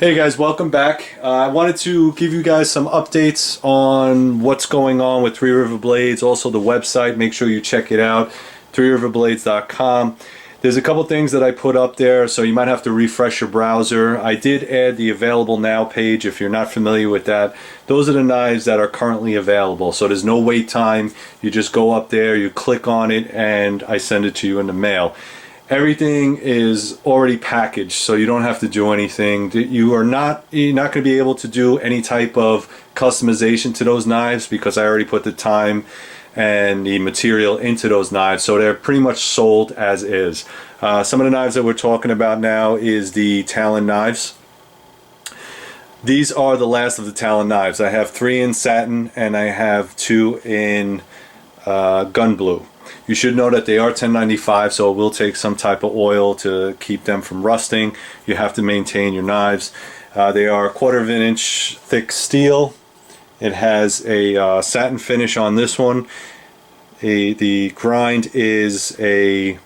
Hey guys, welcome back. I wanted to give you guys some updates on what's going on with Three River Blades. Also the website, make sure you check it out, threeriverblades.com. There's a couple things that I put up there, so you might have to refresh your browser. I did add the available now page if you're not familiar with that. Those are the knives that are currently available, so there's no wait time. You just go up there, you click on it, and I send it to you in the mail. Everything is already packaged, so you don't have to do anything. You're not going to be able to do any type of customization to those knives because I already put the time and the material into those knives, so they're pretty much sold as is. Some of the knives that we're talking about now is the Talon knives. These are the last of the Talon knives. I have 3 in satin and I have 2 in gun blue. You should know that they are 1095, so it will take some type of oil to keep them from rusting. You have to maintain your knives. They are 1/4 of an inch thick steel. It has a satin finish on this one. The grind is a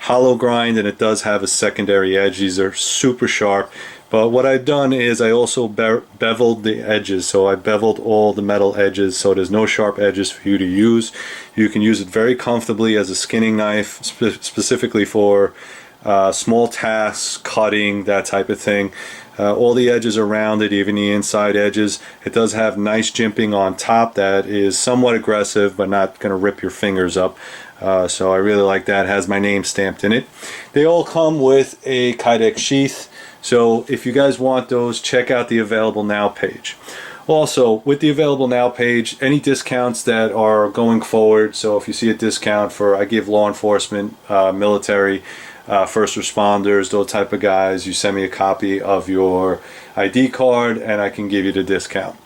hollow grind, and it does have a secondary edge. These are super sharp. But what I've done is I also beveled the edges, so I beveled all the metal edges so there's no sharp edges for you to use. You can use it very comfortably as a skinning knife, specifically for small tasks, cutting, that type of thing. All the edges are rounded, even the inside edges. It does have nice jimping on top that is somewhat aggressive but not going to rip your fingers up. So I really like that. It has my name stamped in it. They all come with a Kydex sheath. So if you guys want those, check out the Available Now page. Also, with the Available Now page, any discounts that are going forward, so if you see a discount for, I give law enforcement, military, first responders, those type of guys, you send me a copy of your ID card and I can give you the discount.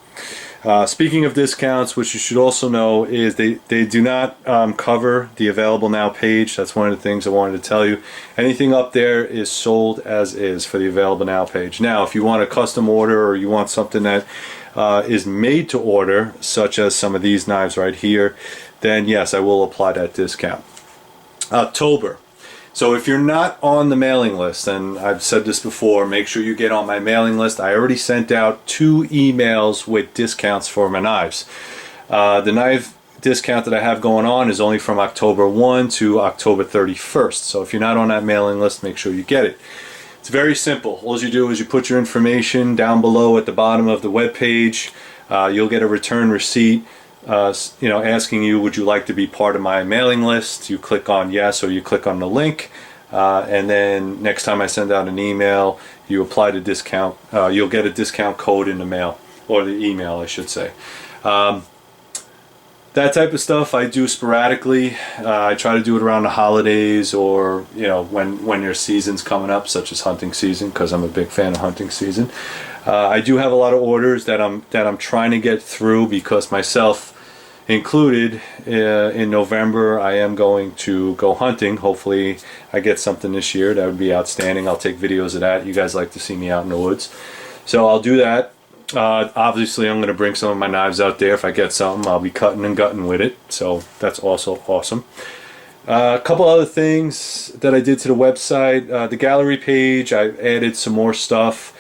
Speaking of discounts, what you should also know is they do not cover the Available Now page. That's one of the things I wanted to tell you. Anything up there is sold as is for the Available Now page. Now, if you want a custom order or you want something that is made to order, such as some of these knives right here, then yes, I will apply that discount. October. So if you're not on the mailing list, and I've said this before, make sure you get on my mailing list. I already sent out 2 emails with discounts for my knives. The knife discount that I have going on is only from October 1 to October 31st. So if you're not on that mailing list, make sure you get it. It's very simple. All you do is you put your information down below at the bottom of the web page. You'll get a return receipt. Asking you, would you like to be part of my mailing list? You click on yes, or you click on the link, and then next time I send out an email, you apply the discount. You'll get a discount code in the mail, or the email, I should say. That type of stuff I do sporadically. I try to do it around the holidays, or when your season's coming up, such as hunting season, because I'm a big fan of hunting season. I do have a lot of orders that I'm trying to get through, because myself included, in November I am going to go hunting. Hopefully I get something this year. That would be outstanding. I'll take videos of that. You guys like to see me out in the woods, so I'll do that. Obviously I'm going to bring some of my knives out there. If I get something, I'll be cutting and gutting with it, so that's also awesome. A couple other things that I did to the website. The gallery page, I added some more stuff.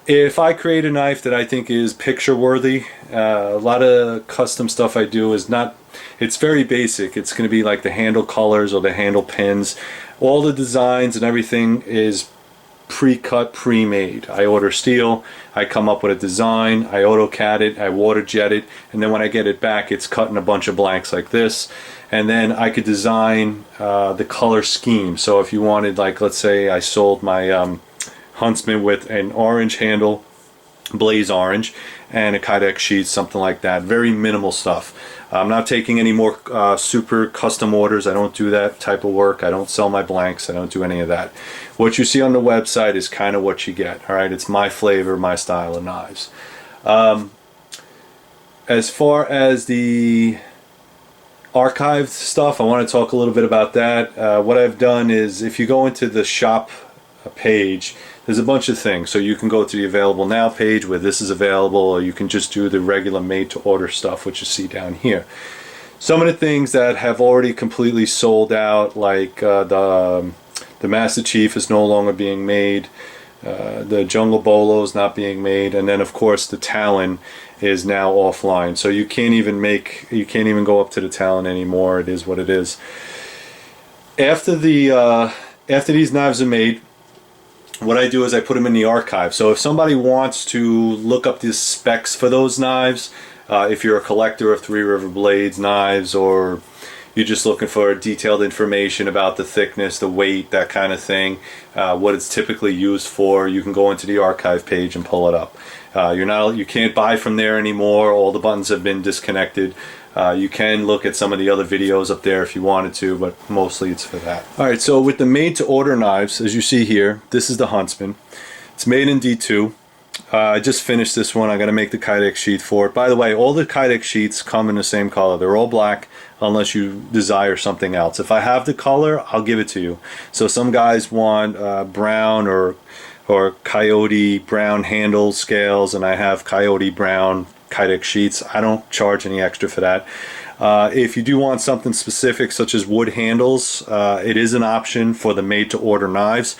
If I create a knife that I think is picture worthy, a lot of custom stuff I do is not, it's very basic. It's going to be like the handle colors or the handle pins. All the designs and everything is pre-cut, pre-made. I order steel, I come up with a design, I AutoCAD it, I water jet it, and then when I get it back, it's cut in a bunch of blanks like this. And then I could design the color scheme. So if you wanted, like, let's say I sold my Huntsman with an orange handle, blaze orange, and a Kydex sheet, something like that. Very minimal stuff. I'm not taking any more super custom orders. I don't do that type of work. I don't sell my blanks. I don't do any of that. What you see on the website is kind of what you get. All right, it's my flavor, my style of knives. As far as the archived stuff, I want to talk a little bit about that. What I've done is, if you go into the shop page, there's a bunch of things. So you can go to the Available Now page where this is available, or you can just do the regular made to order stuff, which you see down here. Some of the things that have already completely sold out, like the Master Chief is no longer being made. the Jungle Bolos not being made, and then of course the Talon is now offline. So you can't even go up to the Talon anymore. It is what it is. After these knives are made, what I do is I put them in the archive. So if somebody wants to look up the specs for those knives, if you're a collector of Three River Blades knives, or you're just looking for detailed information about the thickness, the weight, that kind of thing, what it's typically used for, you can go into the archive page and pull it up. You can't buy from there anymore. All the buttons have been disconnected. You can look at some of the other videos up there if you wanted to, but mostly it's for that. Alright, so with the made to order knives, as you see here, this is the Huntsman. It's made in D2. I just finished this one. I got to make the Kydex sheet for it. By the way, all the Kydex sheets come in the same color. They're all black unless you desire something else. If I have the color, I'll give it to you. So some guys want brown or coyote brown handle scales, and I have coyote brown Kydex sheets. I don't charge any extra for that. If you do want something specific such as wood handles, it is an option for the made to order knives.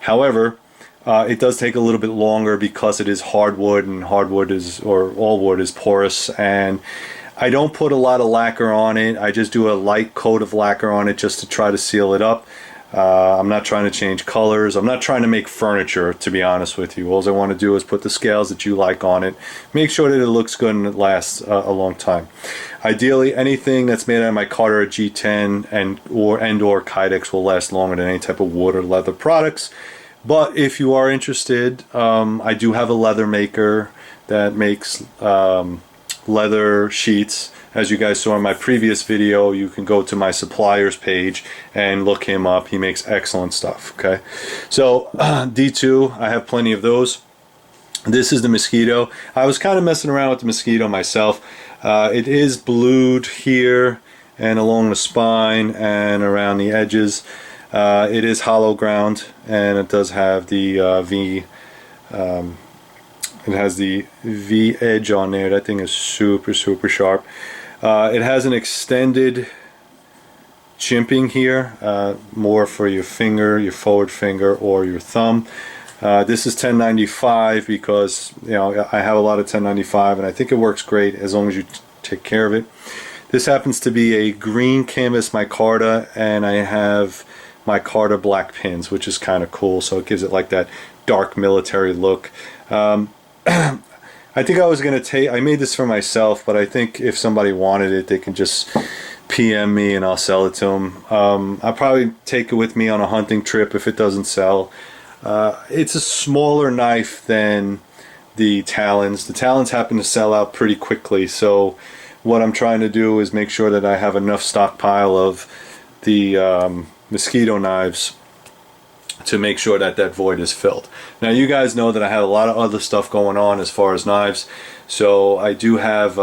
However, it does take a little bit longer because it is hardwood, and hardwood is, or all wood is porous, and I don't put a lot of lacquer on it. I just do a light coat of lacquer on it just to try to seal it up. I'm not trying to change colors. I'm not trying to make furniture, to be honest with you. All I want to do is put the scales that you like on it, make sure that it looks good and it lasts a long time. Ideally, anything that's made out of my Carter G10 and or Kydex will last longer than any type of wood or leather products. But if you are interested, I do have a leather maker that makes leather sheets. As you guys saw in my previous video, you can go to my suppliers page and look him up. He makes excellent stuff. Okay, so D2, I have plenty of those. This is the Mosquito. I was kind of messing around with the Mosquito myself. It is blued here and along the spine and around the edges. It is hollow ground, and it does have the V. It has the V edge on there. That thing is super sharp. It has an extended chimping here, more for your finger, your forward finger, or your thumb. This is 1095 because, you know, I have a lot of 1095, and I think it works great as long as you take care of it. This happens to be a green canvas micarta, and I have micarta black pins, which is kind of cool. So it gives it like that dark military look. I think I was going to I made this for myself, but I think if somebody wanted it, they can just PM me and I'll sell it to them. I'll probably take it with me on a hunting trip if it doesn't sell. It's a smaller knife than the Talons. The Talons happen to sell out pretty quickly, so what I'm trying to do is make sure that I have enough stockpile of the Mosquito knives to make sure that that void is filled. Now, you guys know that I have a lot of other stuff going on as far as knives, so I do have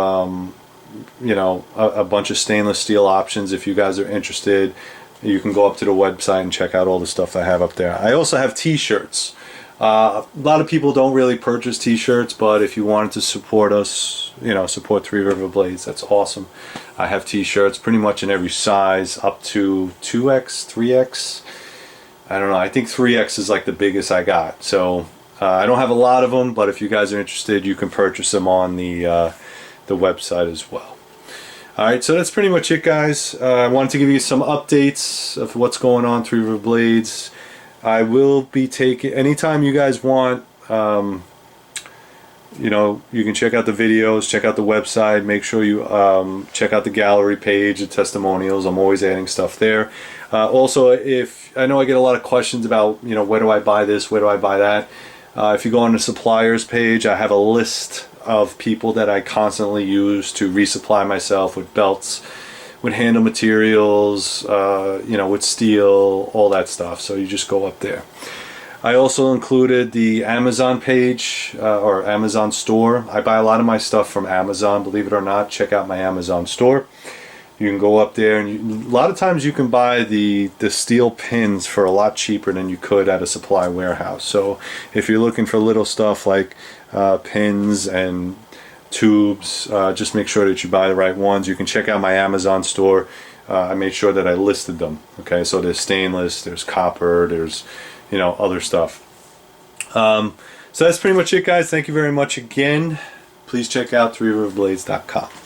you know, a bunch of stainless steel options. If you guys are interested, you can go up to the website and check out all the stuff I have up there. I also have t-shirts. A lot of people don't really purchase t-shirts, but if you wanted to support us, you know, support Three River Blades, that's awesome. I have t-shirts pretty much in every size, up to 2X, 3X. I don't know, I think 3X is like the biggest I got. So I don't have a lot of them, but if you guys are interested, you can purchase them on the website as well. Alright, so that's pretty much it, guys. I wanted to give you some updates of what's going on Three River Blades. I will be taking, anytime you guys want, you know, you can check out the videos, check out the website, make sure you check out the gallery page, the testimonials. I'm always adding stuff there. Also, if I know I get a lot of questions about, you know, where do I buy this, where do I buy that? If you go on the suppliers page, I have a list of people that I constantly use to resupply myself with belts, with handle materials, you know, with steel, all that stuff. So you just go up there. I also included the Amazon page or Amazon store. I buy a lot of my stuff from Amazon, believe it or not. Check out my Amazon store. You can go up there, and a lot of times you can buy the steel pins for a lot cheaper than you could at a supply warehouse. So if you're looking for little stuff like pins and tubes, just make sure that you buy the right ones. You can check out my Amazon store. I made sure that I listed them. Okay, so there's stainless, there's copper, there's, you know, other stuff. So that's pretty much it, guys. Thank you very much again. Please check out threeriverblades.com.